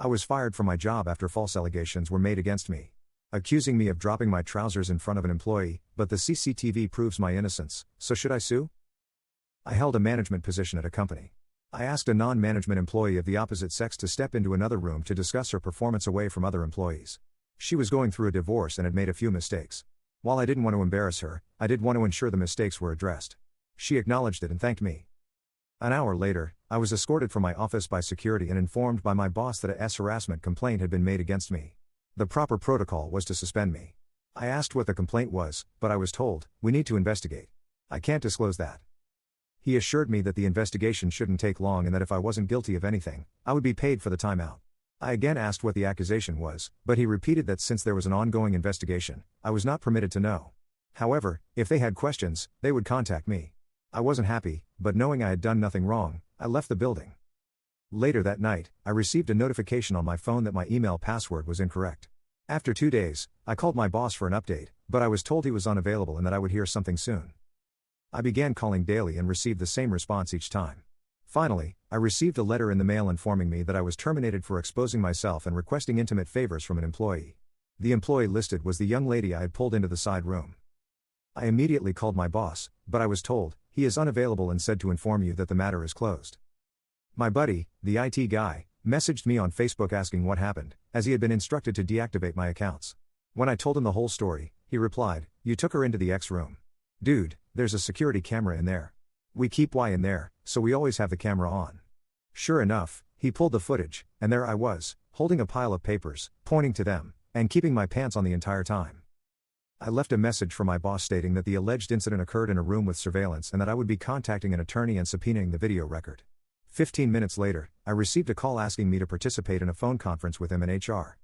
I was fired from my job after false allegations were made against me, accusing me of dropping my trousers in front of an employee, but the CCTV proves my innocence, so should I sue? I held a management position at a company. I asked a non-management employee of the opposite sex to step into another room to discuss her performance away from other employees. She was going through a divorce and had made a few mistakes. While I didn't want to embarrass her, I did want to ensure the mistakes were addressed. She acknowledged it and thanked me. An hour later, I was escorted from my office by security and informed by my boss that a harassment complaint had been made against me. The proper protocol was to suspend me. I asked what the complaint was, but I was told, "We need to investigate. I can't disclose that." He assured me that the investigation shouldn't take long and that if I wasn't guilty of anything, I would be paid for the time out. I again asked what the accusation was, but he repeated that since there was an ongoing investigation, I was not permitted to know. However, if they had questions, they would contact me. I wasn't happy, but knowing I had done nothing wrong, I left the building. Later that night, I received a notification on my phone that my email password was incorrect. After 2 days, I called my boss for an update, but I was told he was unavailable and that I would hear something soon. I began calling daily and received the same response each time. Finally, I received a letter in the mail informing me that I was terminated for exposing myself and requesting intimate favors from an employee. The employee listed was the young lady I had pulled into the side room. I immediately called my boss, but I was told, "He is unavailable and said to inform you that the matter is closed." My buddy, the IT guy, messaged me on Facebook asking what happened, as he had been instructed to deactivate my accounts. When I told him the whole story, he replied, "You took her into the X room. Dude, there's a security camera in there. We keep Y in there, so we always have the camera on." Sure enough, he pulled the footage, and there I was, holding a pile of papers, pointing to them, and keeping my pants on the entire time. I left a message for my boss stating that the alleged incident occurred in a room with surveillance and that I would be contacting an attorney and subpoenaing the video record. 15 minutes later, I received a call asking me to participate in a phone conference with him and HR.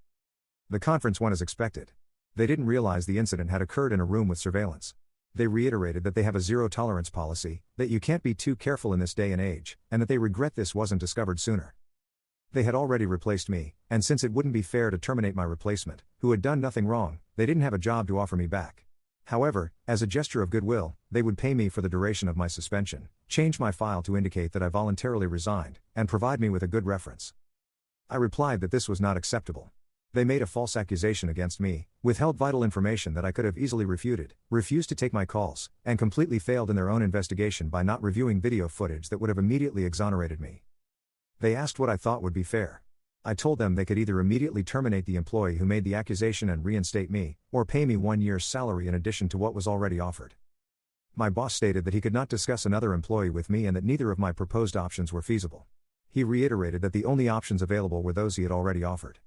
The conference went as expected. They didn't realize the incident had occurred in a room with surveillance. They reiterated that they have a zero-tolerance policy, that you can't be too careful in this day and age, and that they regret this wasn't discovered sooner. They had already replaced me, and since it wouldn't be fair to terminate my replacement, who had done nothing wrong, they didn't have a job to offer me back. However, as a gesture of goodwill, they would pay me for the duration of my suspension, change my file to indicate that I voluntarily resigned, and provide me with a good reference. I replied that this was not acceptable. They made a false accusation against me, withheld vital information that I could have easily refuted, refused to take my calls, and completely failed in their own investigation by not reviewing video footage that would have immediately exonerated me. They asked what I thought would be fair. I told them they could either immediately terminate the employee who made the accusation and reinstate me, or pay me 1 year's salary in addition to what was already offered. My boss stated that he could not discuss another employee with me and that neither of my proposed options were feasible. He reiterated that the only options available were those he had already offered.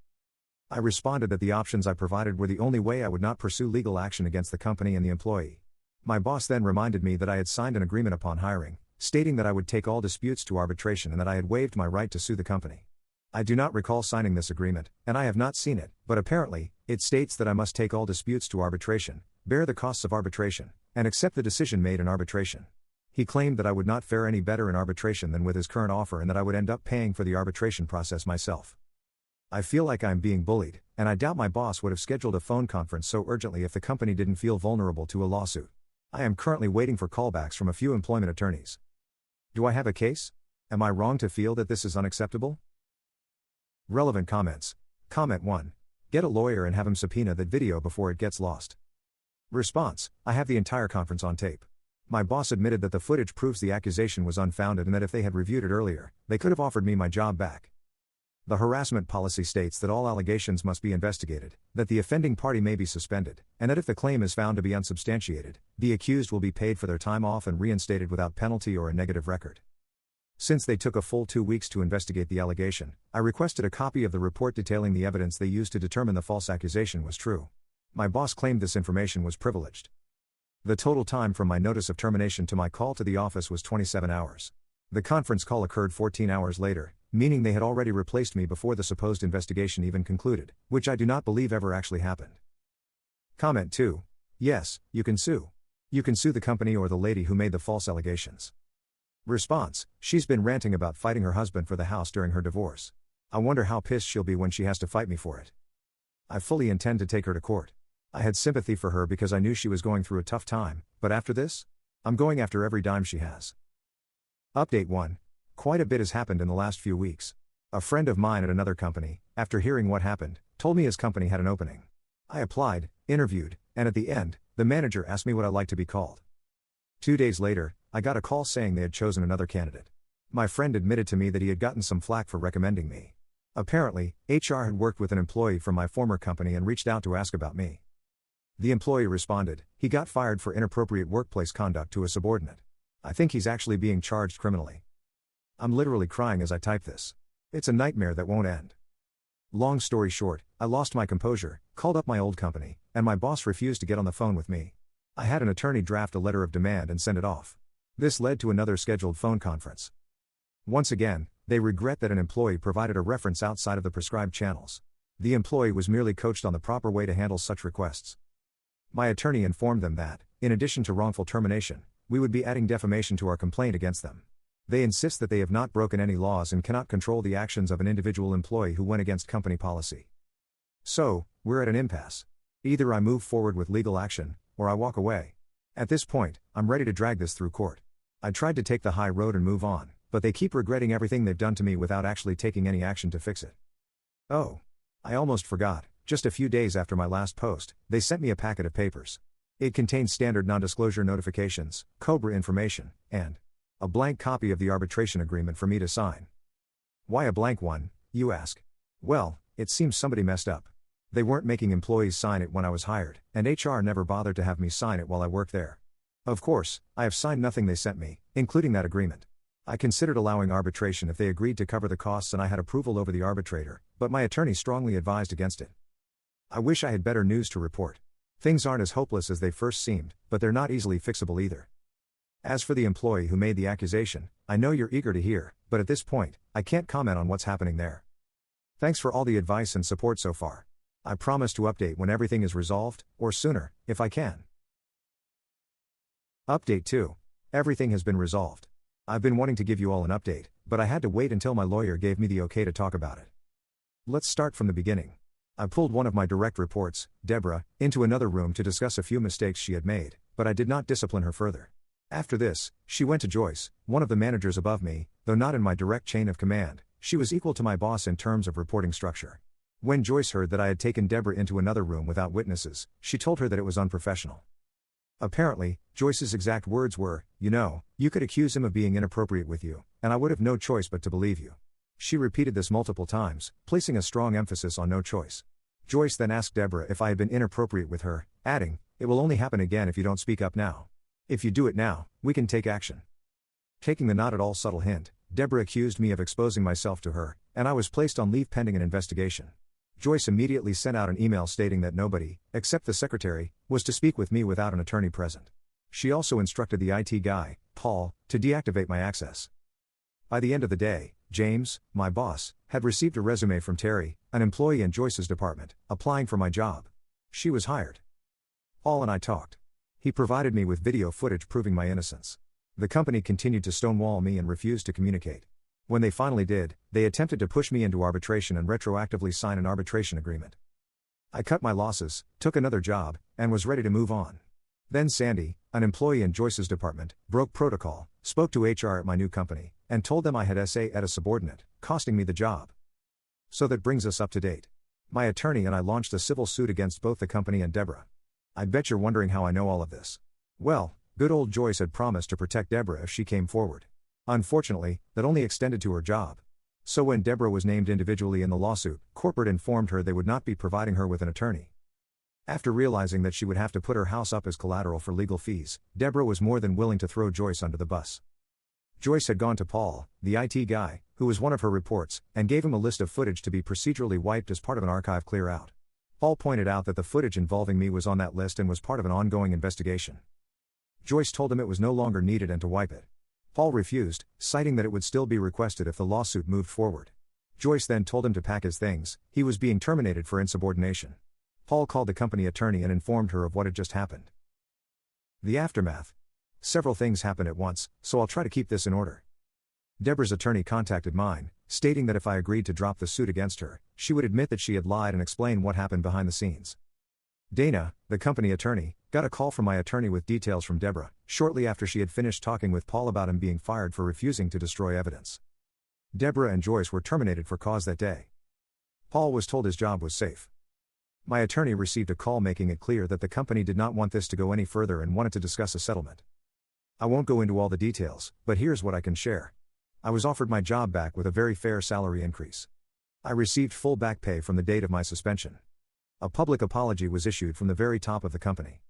I responded that the options I provided were the only way I would not pursue legal action against the company and the employee. My boss then reminded me that I had signed an agreement upon hiring, stating that I would take all disputes to arbitration and that I had waived my right to sue the company. I do not recall signing this agreement, and I have not seen it, but apparently, it states that I must take all disputes to arbitration, bear the costs of arbitration, and accept the decision made in arbitration. He claimed that I would not fare any better in arbitration than with his current offer and that I would end up paying for the arbitration process myself. I feel like I'm being bullied, and I doubt my boss would have scheduled a phone conference so urgently if the company didn't feel vulnerable to a lawsuit. I am currently waiting for callbacks from a few employment attorneys. Do I have a case? Am I wrong to feel that this is unacceptable? Relevant comments. Comment 1. Get a lawyer and have him subpoena that video before it gets lost. Response. I have the entire conference on tape. My boss admitted that the footage proves the accusation was unfounded and that if they had reviewed it earlier, they could have offered me my job back. The harassment policy states that all allegations must be investigated, that the offending party may be suspended, and that if the claim is found to be unsubstantiated, the accused will be paid for their time off and reinstated without penalty or a negative record. Since they took a full 2 weeks to investigate the allegation, I requested a copy of the report detailing the evidence they used to determine the false accusation was true. My boss claimed this information was privileged. The total time from my notice of termination to my call to the office was 27 hours. The conference call occurred 14 hours later, meaning they had already replaced me before the supposed investigation even concluded, which I do not believe ever actually happened. Comment 2. Yes, you can sue. You can sue the company or the lady who made the false allegations. Response. She's been ranting about fighting her husband for the house during her divorce. I wonder how pissed she'll be when she has to fight me for it. I fully intend to take her to court. I had sympathy for her because I knew she was going through a tough time, but after this? I'm going after every dime she has. Update 1. Quite a bit has happened in the last few weeks. A friend of mine at another company, after hearing what happened, told me his company had an opening. I applied, interviewed, and at the end, the manager asked me what I'd like to be called. 2 days later, I got a call saying they had chosen another candidate. My friend admitted to me that he had gotten some flack for recommending me. Apparently, HR had worked with an employee from my former company and reached out to ask about me. The employee responded, he got fired for inappropriate workplace conduct to a subordinate. I think he's actually being charged criminally. I'm literally crying as I type this. It's a nightmare that won't end. Long story short, I lost my composure, called up my old company, and my boss refused to get on the phone with me. I had an attorney draft a letter of demand and send it off. This led to another scheduled phone conference. Once again, they regret that an employee provided a reference outside of the prescribed channels. The employee was merely coached on the proper way to handle such requests. My attorney informed them that, in addition to wrongful termination, we would be adding defamation to our complaint against them. They insist that they have not broken any laws and cannot control the actions of an individual employee who went against company policy. So, we're at an impasse. Either I move forward with legal action, or I walk away. At this point, I'm ready to drag this through court. I tried to take the high road and move on, but they keep regretting everything they've done to me without actually taking any action to fix it. Oh, I almost forgot, just a few days after my last post, they sent me a packet of papers. It contained standard non-disclosure notifications, COBRA information, and a blank copy of the arbitration agreement for me to sign. Why a blank one, you ask? Well, it seems somebody messed up. They weren't making employees sign it when I was hired, and HR never bothered to have me sign it while I worked there. Of course, I have signed nothing they sent me, including that agreement. I considered allowing arbitration if they agreed to cover the costs and I had approval over the arbitrator, but my attorney strongly advised against it. I wish I had better news to report. Things aren't as hopeless as they first seemed, but they're not easily fixable either. As for the employee who made the accusation, I know you're eager to hear, but at this point, I can't comment on what's happening there. Thanks for all the advice and support so far. I promise to update when everything is resolved, or sooner, if I can. Update 2. Everything has been resolved. I've been wanting to give you all an update, but I had to wait until my lawyer gave me the okay to talk about it. Let's start from the beginning. I pulled one of my direct reports, Deborah, into another room to discuss a few mistakes she had made, but I did not discipline her further. After this, she went to Joyce, one of the managers above me, though not in my direct chain of command. She was equal to my boss in terms of reporting structure. When Joyce heard that I had taken Deborah into another room without witnesses, she told her that it was unprofessional. Apparently, Joyce's exact words were, you could accuse him of being inappropriate with you, and I would have no choice but to believe you. She repeated this multiple times, placing a strong emphasis on no choice. Joyce then asked Deborah if I had been inappropriate with her, adding, it will only happen again if you don't speak up now. If you do it now, we can take action. Taking the not at all subtle hint, Deborah accused me of exposing myself to her, and I was placed on leave pending an investigation. Joyce immediately sent out an email stating that nobody, except the secretary, was to speak with me without an attorney present. She also instructed the IT guy, Paul, to deactivate my access. By the end of the day, James, my boss, had received a resume from Terry, an employee in Joyce's department, applying for my job. She was hired. Paul and I talked. He provided me with video footage proving my innocence. The company continued to stonewall me and refused to communicate. When they finally did, they attempted to push me into arbitration and retroactively sign an arbitration agreement. I cut my losses, took another job, and was ready to move on. Then Sandy, an employee in Joyce's department, broke protocol, spoke to HR at my new company, and told them I had at a subordinate, costing me the job. So that brings us up to date. My attorney and I launched a civil suit against both the company and Deborah. I bet you're wondering how I know all of this. Well, good old Joyce had promised to protect Deborah if she came forward. Unfortunately, that only extended to her job. So when Deborah was named individually in the lawsuit, corporate informed her they would not be providing her with an attorney. After realizing that she would have to put her house up as collateral for legal fees, Deborah was more than willing to throw Joyce under the bus. Joyce had gone to Paul, the IT guy, who was one of her reports, and gave him a list of footage to be procedurally wiped as part of an archive clear-out. Paul pointed out that the footage involving me was on that list and was part of an ongoing investigation. Joyce told him it was no longer needed and to wipe it. Paul refused, citing that it would still be requested if the lawsuit moved forward. Joyce then told him to pack his things, he was being terminated for insubordination. Paul called the company attorney and informed her of what had just happened. The aftermath. Several things happened at once, so I'll try to keep this in order. Deborah's attorney contacted mine, stating that if I agreed to drop the suit against her, she would admit that she had lied and explain what happened behind the scenes. Dana, the company attorney, got a call from my attorney with details from Deborah, shortly after she had finished talking with Paul about him being fired for refusing to destroy evidence. Deborah and Joyce were terminated for cause that day. Paul was told his job was safe. My attorney received a call making it clear that the company did not want this to go any further and wanted to discuss a settlement. I won't go into all the details, but here's what I can share. I was offered my job back with a very fair salary increase. I received full back pay from the date of my suspension. A public apology was issued from the very top of the company.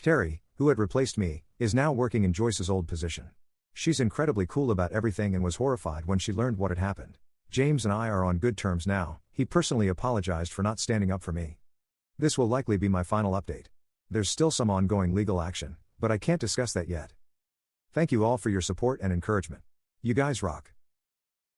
Terry, who had replaced me, is now working in Joyce's old position. She's incredibly cool about everything and was horrified when she learned what had happened. James and I are on good terms now. He personally apologized for not standing up for me. This will likely be my final update. There's still some ongoing legal action, but I can't discuss that yet. Thank you all for your support and encouragement. You guys rock.